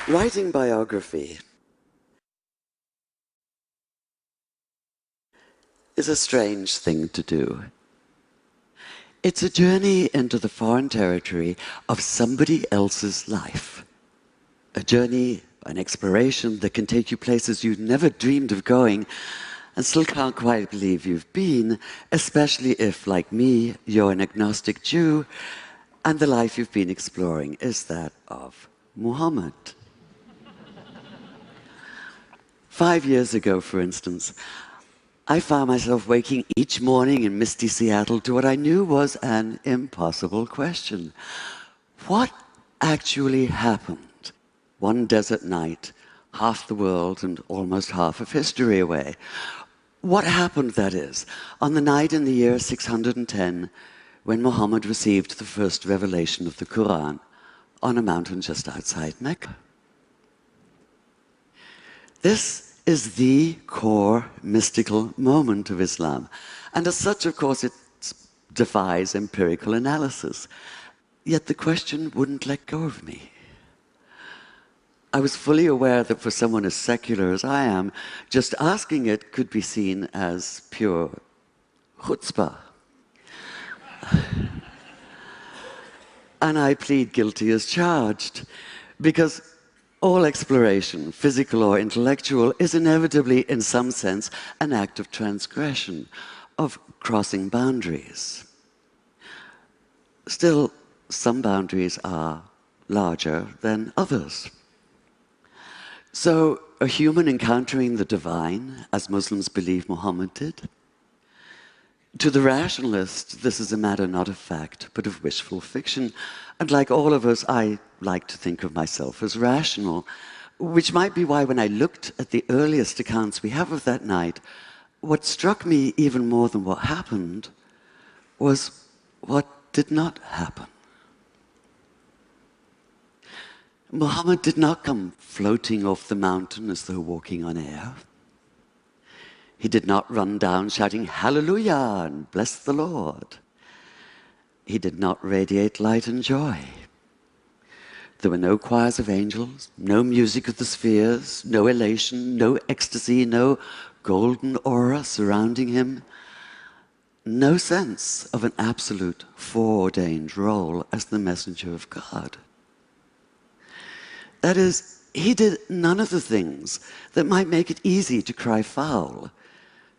Writing biography is a strange thing to do. It's a journey into the foreign territory of somebody else's life. A journey, an exploration that can take you places you'd never dreamed of going and still can't quite believe you've been, especially if, like me, you're an agnostic Jew and the life you've been exploring is that of Muhammad. 5 years ago, for instance, I found myself waking each morning in misty Seattle to what I knew was an impossible question. What actually happened one desert night, half the world and almost half of history away? What happened, that is, on the night in the year 610 when Muhammad received the first revelation of the Quran on a mountain just outside Mecca? This is the core mystical moment of Islam. And as such, of course, it defies empirical analysis. Yet the question wouldn't let go of me. I was fully aware that for someone as secular as I am, just asking it could be seen as pure chutzpah. And I plead guilty as charged, because all exploration, physical or intellectual, is inevitably, in some sense, an act of transgression, of crossing boundaries. Still, some boundaries are larger than others. So, a human encountering the divine, as Muslims believe Muhammad did, to the rationalist, this is a matter not of fact, but of wishful fiction. And like all of us, I like to think of myself as rational, which might be why when I looked at the earliest accounts we have of that night, what struck me even more than what happened was what did not happen. Muhammad did not come floating off the mountain as though walking on air. He did not run down shouting, "Hallelujah," and "Bless the Lord." He did not radiate light and joy. There were no choirs of angels, no music of the spheres, no elation, no ecstasy, no golden aura surrounding him, no sense of an absolute foreordained role as the messenger of God. That is, he did none of the things that might make it easy to cry foul,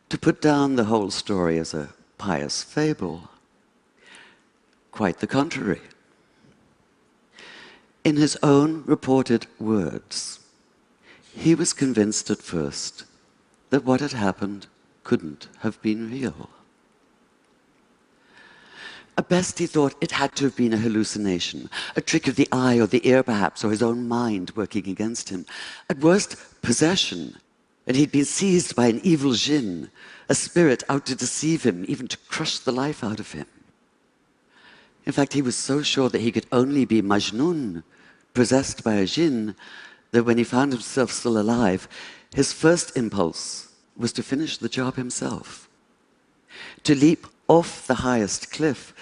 to put down the whole story as a pious fable. Quite the contrary. In his own reported words, he was convinced at first that what had happened couldn't have been real. At best, he thought it had to have been a hallucination, a trick of the eye or the ear perhaps, or his own mind working against him. At worst, possession, and he'd been seized by an evil jinn, a spirit out to deceive him, even to crush the life out of him. In fact, he was so sure that he could only be Majnun, possessed by a jinn, that when he found himself still alive, his first impulse was to finish the job himself, to leap off the highest cliff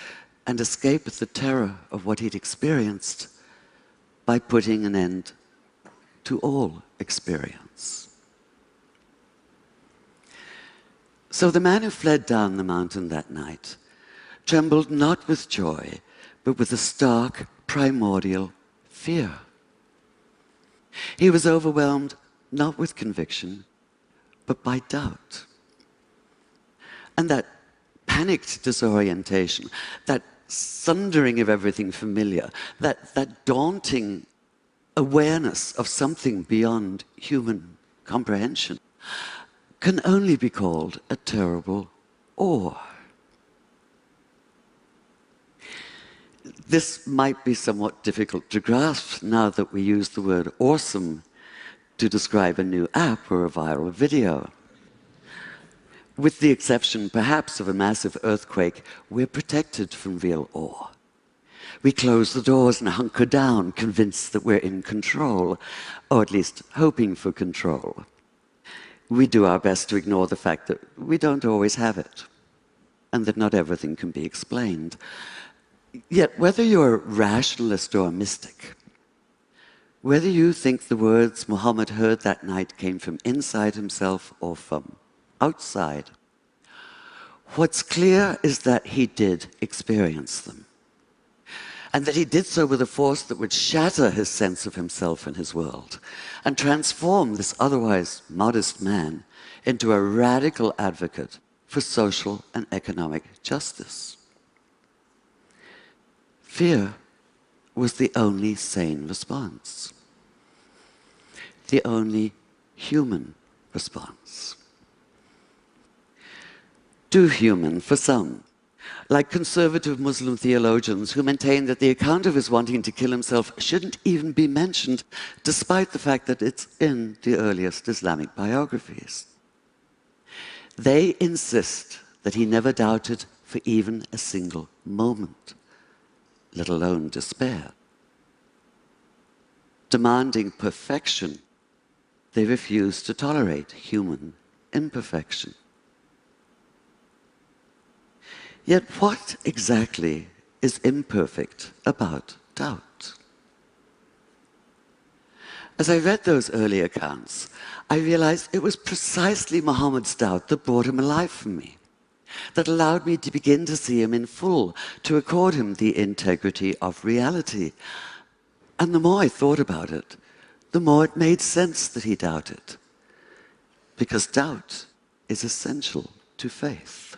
and escape the terror of what he'd experienced by putting an end to all experience. So the man who fled down the mountain that night trembled not with joy, but with a stark, primordial fear. He was overwhelmed not with conviction, but by doubt. And that panicked disorientation, that sundering of everything familiar, that daunting awareness of something beyond human comprehension, can only be called a terrible awe. This might be somewhat difficult to grasp now that we use the word awesome to describe a new app or a viral video. With the exception, perhaps, of a massive earthquake, we're protected from real awe. We close the doors and hunker down, convinced that we're in control, or at least hoping for control. We do our best to ignore the fact that we don't always have it, and that not everything can be explained. Yet, whether you're a rationalist or a mystic, whether you think the words Muhammad heard that night came from inside himself or from outside, what's clear is that he did experience them, and that he did so with a force that would shatter his sense of himself and his world, and transform this otherwise modest man into a radical advocate for social and economic justice. Fear was the only sane response, the only human response. Too human for some, like conservative Muslim theologians who maintain that the account of his wanting to kill himself shouldn't even be mentioned, despite the fact that it's in the earliest Islamic biographies. They insist that he never doubted for even a single moment, let alone despair. Demanding perfection, they refuse to tolerate human imperfection. Yet what exactly is imperfect about doubt? As I read those early accounts, I realized it was precisely Muhammad's doubt that brought him alive for me, that allowed me to begin to see him in full, to accord him the integrity of reality. And the more I thought about it, the more it made sense that he doubted, because doubt is essential to faith.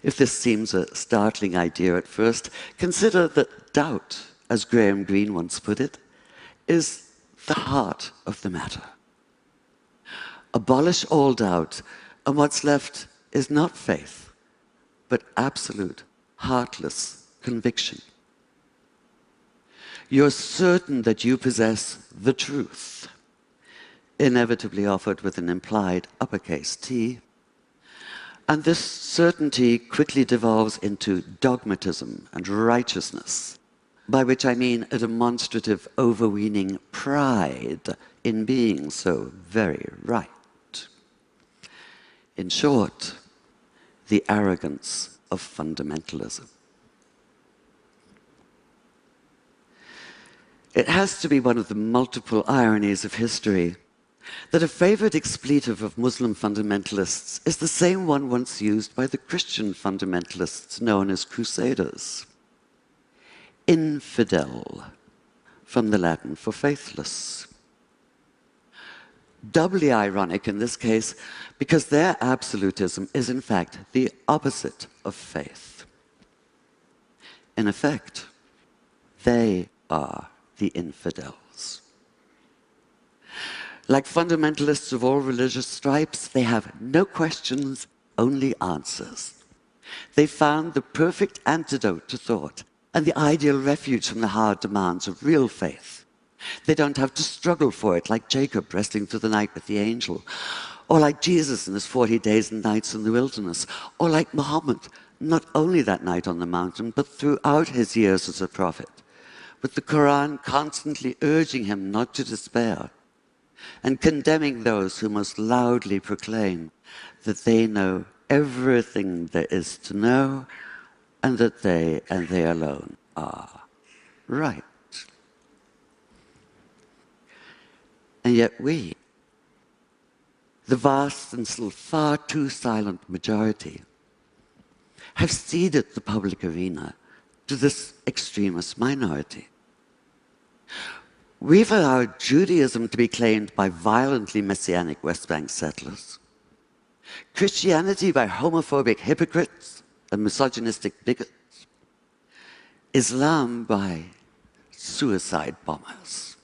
If this seems a startling idea at first, consider that doubt, as Graham Greene once put it, is the heart of the matter. Abolish all doubt, and what's left is not faith, but absolute, heartless conviction. You're certain that you possess the truth, inevitably offered with an implied uppercase T, and this certainty quickly devolves into dogmatism and righteousness, by which I mean a demonstrative, overweening pride in being so very right. In short, the arrogance of fundamentalism. It has to be one of the multiple ironies of history that a favorite expletive of Muslim fundamentalists is the same one once used by the Christian fundamentalists known as crusaders. Infidel, from the Latin for faithless. Doubly ironic in this case because their absolutism is in fact the opposite of faith. In effect, they are the infidels. Like fundamentalists of all religious stripes, they have no questions, only answers. They found the perfect antidote to thought and the ideal refuge from the hard demands of real faith. They don't have to struggle for it like Jacob wrestling through the night with the angel, or like Jesus in his 40 days and nights in the wilderness, or like Muhammad, not only that night on the mountain, but throughout his years as a prophet, with the Quran constantly urging him not to despair, and condemning those who most loudly proclaim that they know everything there is to know, and that they, and they alone, are right. And yet we, the vast and still far too silent majority, have ceded the public arena to this extremist minority. We've allowed Judaism to be claimed by violently messianic West Bank settlers, Christianity by homophobic hypocrites and misogynistic bigots, Islam by suicide bombers.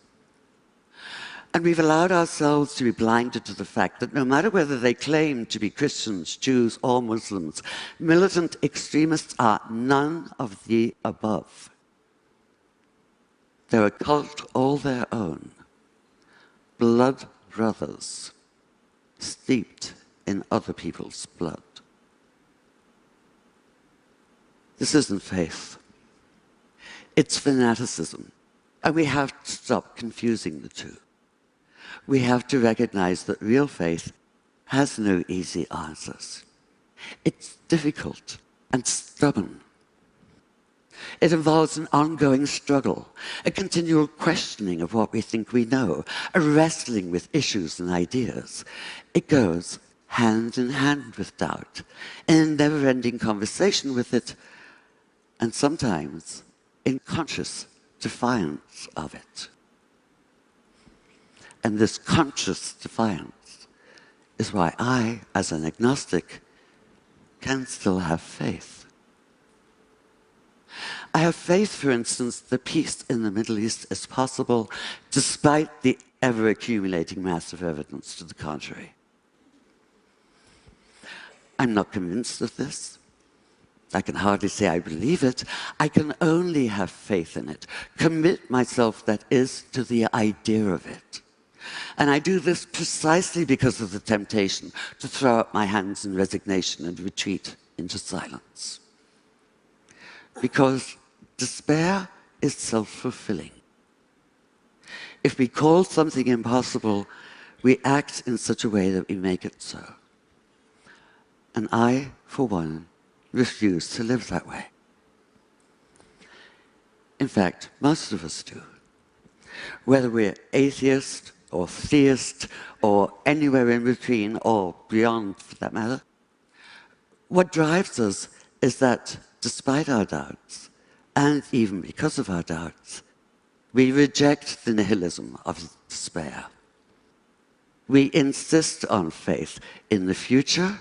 And we've allowed ourselves to be blinded to the fact that no matter whether they claim to be Christians, Jews, or Muslims, militant extremists are none of the above. They're a cult all their own, blood brothers, steeped in other people's blood. This isn't faith. It's fanaticism, and we have to stop confusing the two. We have to recognize that real faith has no easy answers. It's difficult and stubborn. It involves an ongoing struggle, a continual questioning of what we think we know, a wrestling with issues and ideas. It goes hand in hand with doubt, in a never-ending conversation with it, and sometimes in conscious defiance of it. And this conscious defiance is why I, as an agnostic, can still have faith. I have faith, for instance, that peace in the Middle East is possible despite the ever-accumulating mass of evidence to the contrary. I'm not convinced of this. I can hardly say I believe it. I can only have faith in it, commit myself, that is, to the idea of it. And I do this precisely because of the temptation to throw up my hands in resignation and retreat into silence. Because despair is self-fulfilling. If we call something impossible, we act in such a way that we make it so. And I, for one, refuse to live that way. In fact, most of us do. Whether we're atheist or theist or anywhere in between or beyond, for that matter, what drives us is that despite our doubts, and even because of our doubts, we reject the nihilism of despair. We insist on faith in the future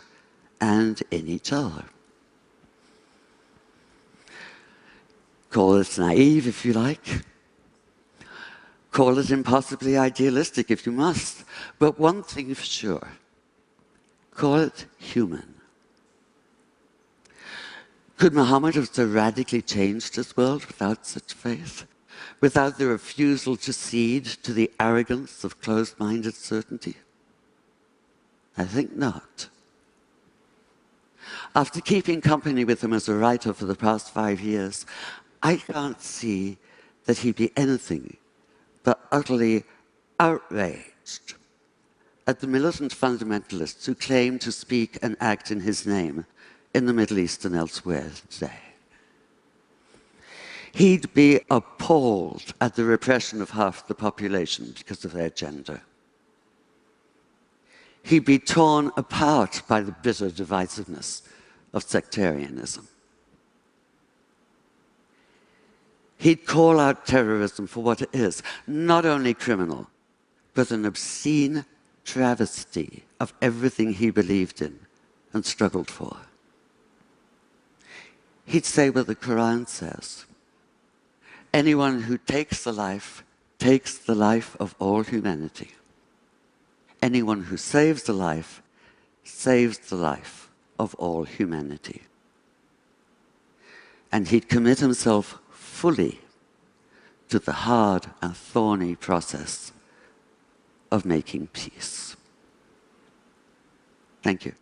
and in each other. Call it naive if you like. Call it impossibly idealistic if you must. But one thing for sure, call it human. Could Muhammad have so radically changed his world without such faith? Without the refusal to cede to the arrogance of closed-minded certainty? I think not. After keeping company with him as a writer for the past 5 years, I can't see that he'd be anything but utterly outraged at the militant fundamentalists who claim to speak and act in his name in the Middle East and elsewhere today. He'd be appalled at the repression of half the population because of their gender. He'd be torn apart by the bitter divisiveness of sectarianism. He'd call out terrorism for what it is, not only criminal, but an obscene travesty of everything he believed in and struggled for. He'd say what the Quran says: anyone who takes the life of all humanity. Anyone who saves the life of all humanity. And he'd commit himself fully to the hard and thorny process of making peace. Thank you.